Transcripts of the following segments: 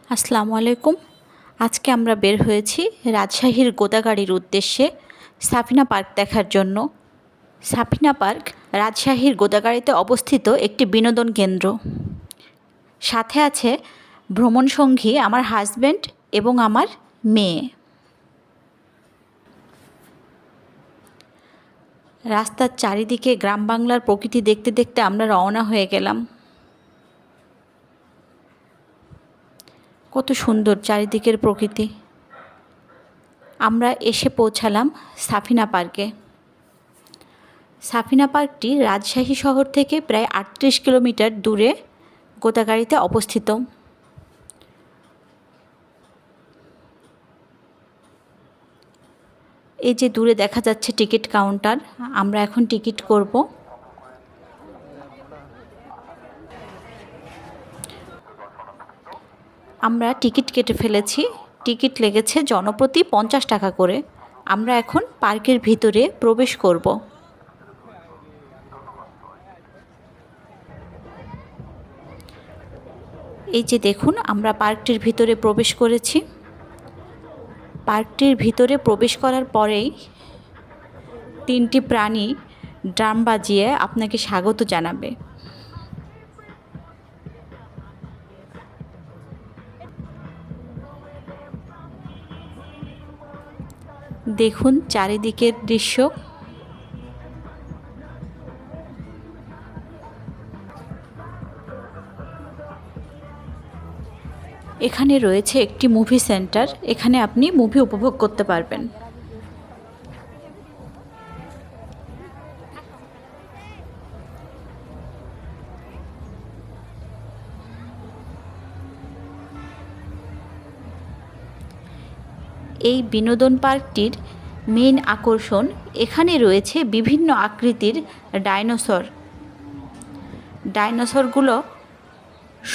আসসালামু আলাইকুম। আজকে আমরা বের হয়েছি রাজশাহীর গোদাগাড়ির উদ্দেশ্যে সাফিনা পার্ক দেখার জন্য। সাফিনা পার্ক রাজশাহীর গোদাগাড়িতে অবস্থিত একটি বিনোদন কেন্দ্র। সাথে আছে ভ্রমণসঙ্গী আমার হাজব্যান্ড এবং আমার মেয়ে। রাস্তার চারিদিকে গ্রাম বাংলার প্রকৃতি দেখতে দেখতে আমরা রওনা হয়ে গেলাম। কত সুন্দর চারিদিকের প্রকৃতি। আমরা এসে পৌঁছালাম সাফিনা পার্কে। সাফিনা পার্কটি রাজশাহী শহর থেকে প্রায় ৩৮ কিলোমিটার দূরে গোদাগাড়িতে অবস্থিত। এই যে দূরে দেখা যাচ্ছে টিকিট কাউন্টার, আমরা এখন টিকিট করব। আমরা টিকিট কেটে ফেলেছি। টিকিট লেগেছে জনপ্রতি ৫০ টাকা করে। আমরা এখন পার্কের ভিতরে প্রবেশ করব। এই যে দেখুন, আমরা পার্কটির ভিতরে প্রবেশ করেছি। পার্কটির ভিতরে প্রবেশ করার পরেই ৩টি প্রাণী ড্রাম বাজিয়ে আপনাকে স্বাগত জানাবে। দেখুন চারিদিকের দৃশ্য। এখানে রয়েছে একটি মুভি সেন্টার, এখানে আপনি মুভি উপভোগ করতে পারবেন। এই বিনোদন পার্কটির মেইন আকর্ষণ, এখানে রয়েছে বিভিন্ন আকৃতির ডাইনোসর। ডাইনোসরগুলো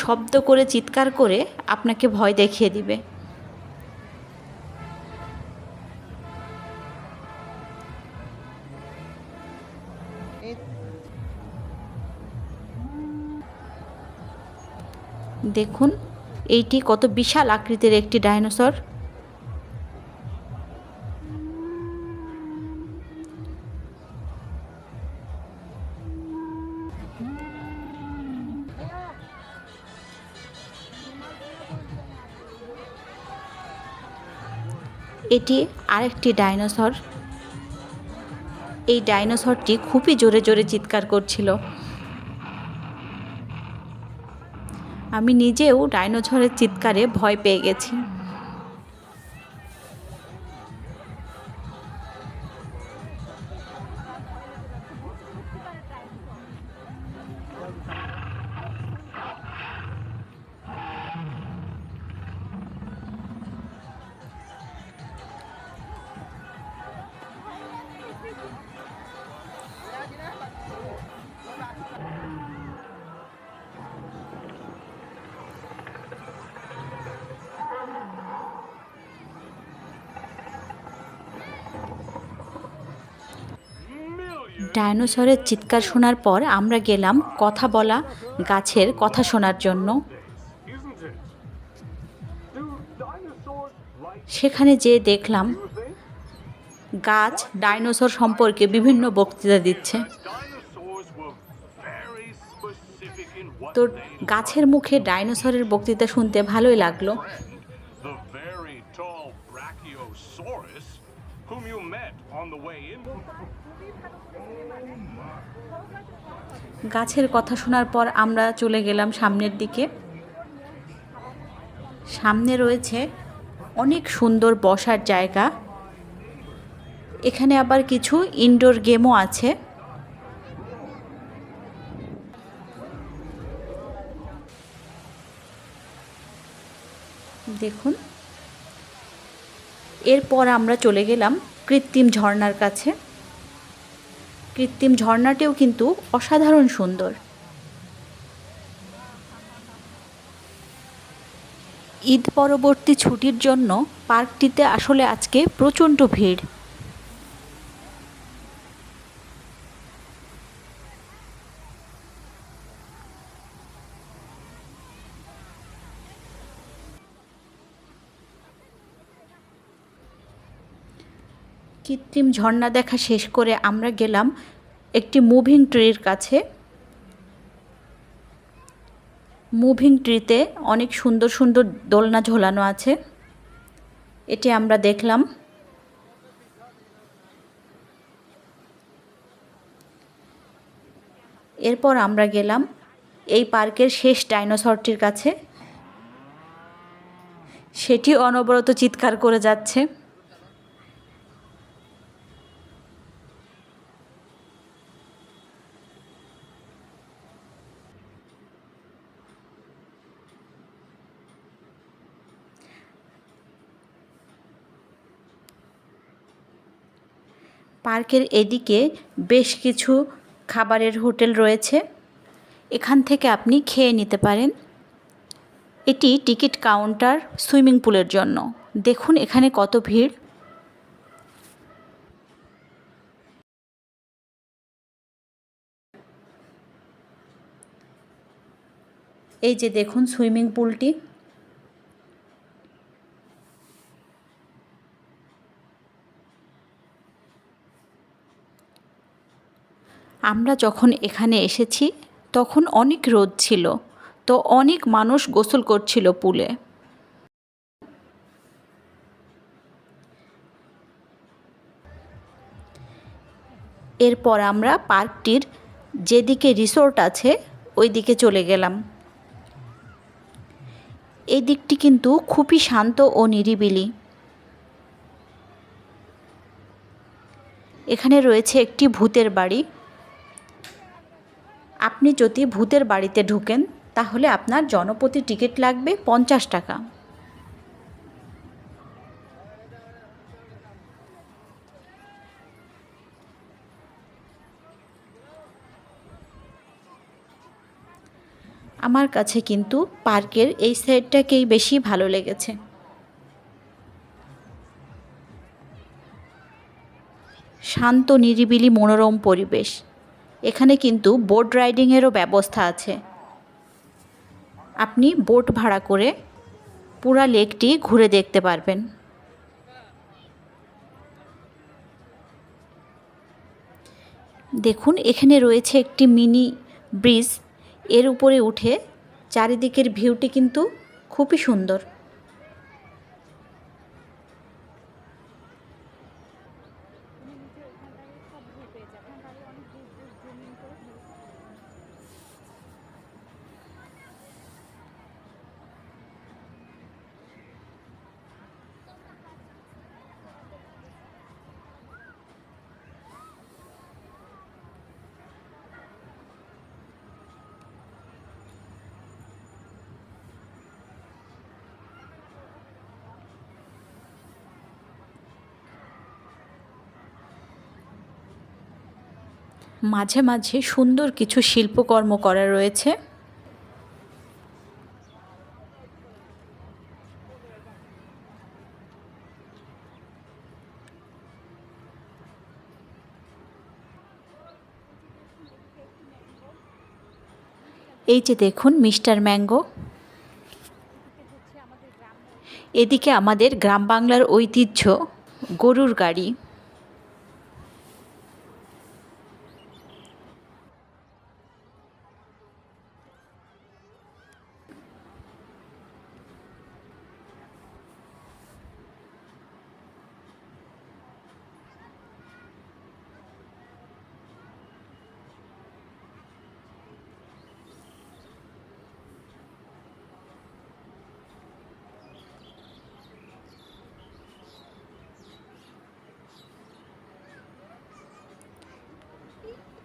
শব্দ করে চিৎকার করে আপনাকে ভয় দেখিয়ে দিবে। দেখুন এইটি কত বিশাল আকৃতির একটি ডাইনোসর। এটি আরেকটি ডাইনোসর। এই ডাইনোসরটি খুবই জোরে জোরে চিৎকার করছিল। আমি নিজেও ডাইনোসরের চিৎকারে ভয় পেয়ে গেছি। ডাইনোসরের চিৎকার শোনার পর আমরা গেলাম কথা বলা গাছের কথা শোনার জন্য। সেখানে যেয়ে দেখলাম গাছ ডাইনোসর সম্পর্কে বিভিন্ন বক্তৃতা দিচ্ছে। তো গাছের মুখে ডাইনোসরের বক্তৃতা শুনতে ভালোই লাগলো। গাছের কথা শোনার পর আমরা চলে গেলাম সামনের দিকে। সামনে রয়েছে অনেক সুন্দর বসার জায়গা। এখানে আবার কিছু ইনডোর গেমও আছে। দেখুন, এরপর আমরা চলে গেলাম কৃত্রিম ঝর্ণার কাছে। কৃত্রিম ঝর্ণাটিও কিন্তু অসাধারণ সুন্দর। ঈদ পরবর্তী ছুটির জন্য পার্কটিতে আসলে আজকে প্রচণ্ড ভিড়। কৃত্রিম ঝর্ণা দেখা শেষ করে আমরা গেলাম একটি মুভিং ট্রির কাছে। মুভিং ট্রিতে অনেক সুন্দর সুন্দর দোলনা ঝোলানো আছে, এটি আমরা দেখলাম। এরপর আমরা গেলাম এই পার্কের শেষ ডাইনোসরটির কাছে, সেটি অনবরত চিৎকার করে যাচ্ছে। পার্কের এদিকে বেশ কিছু খাবারের হোটেল রয়েছে, এখান থেকে আপনি খেয়ে নিতে পারেন। এটি টিকিট কাউন্টার সুইমিং পুলের জন্য। দেখুন এখানে কত ভিড়। এই যে দেখুন সুইমিং পুলটি। আমরা যখন এখানে এসেছি তখন অনেক রোদ ছিল, তো অনেক মানুষ গোসল করছিল পুলে। এরপর আমরা পার্কটির যেদিকে রিসোর্ট আছে ওই দিকে চলে গেলাম। এই দিকটি কিন্তু খুবই শান্ত ও নিরিবিলি। এখানে রয়েছে একটি ভূতের বাড়ি। আপনি যদি ভূতের বাড়িতে ঢুকেন তাহলে আপনার জনপ্রতি টিকিট লাগবে 50 টাকা। আমার কাছে কিন্তু পার্কের এই সাইডটাকেই বেশি ভালো লেগেছে। শান্ত নিরিবিলি মনোরম পরিবেশ। এখানে কিন্তু বোট রাইডিংয়েরও ব্যবস্থা আছে। আপনি বোট ভাড়া করে পুরা লেকটি ঘুরে দেখতে পারবেন। দেখুন এখানে রয়েছে একটি মিনি ব্রিজ, এর উপরে উঠে চারিদিকের ভিউটি কিন্তু খুবই সুন্দর। মাঝে মাঝে সুন্দর কিছু শিল্পকর্ম করা রয়েছে। এই যে দেখুন মিস্টার ম্যাঙ্গো। এদিকে আমাদের গ্রাম বাংলার ঐতিহ্য গরুর গাড়ি।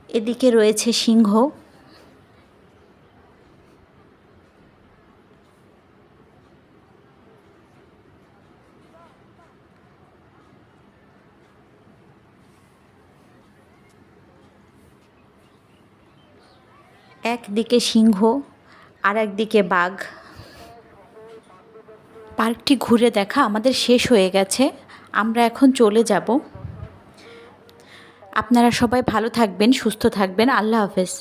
এদিকে রয়েছে সিংহ। একদিকে সিংহ আর একদিকে বাঘ। পার্কটি ঘুরে দেখা আমাদের শেষ হয়ে গেছে, আমরা এখন চলে যাব। আপনারা সবাই ভালো থাকবেন, সুস্থ থাকবেন। আল্লাহ হাফেজ।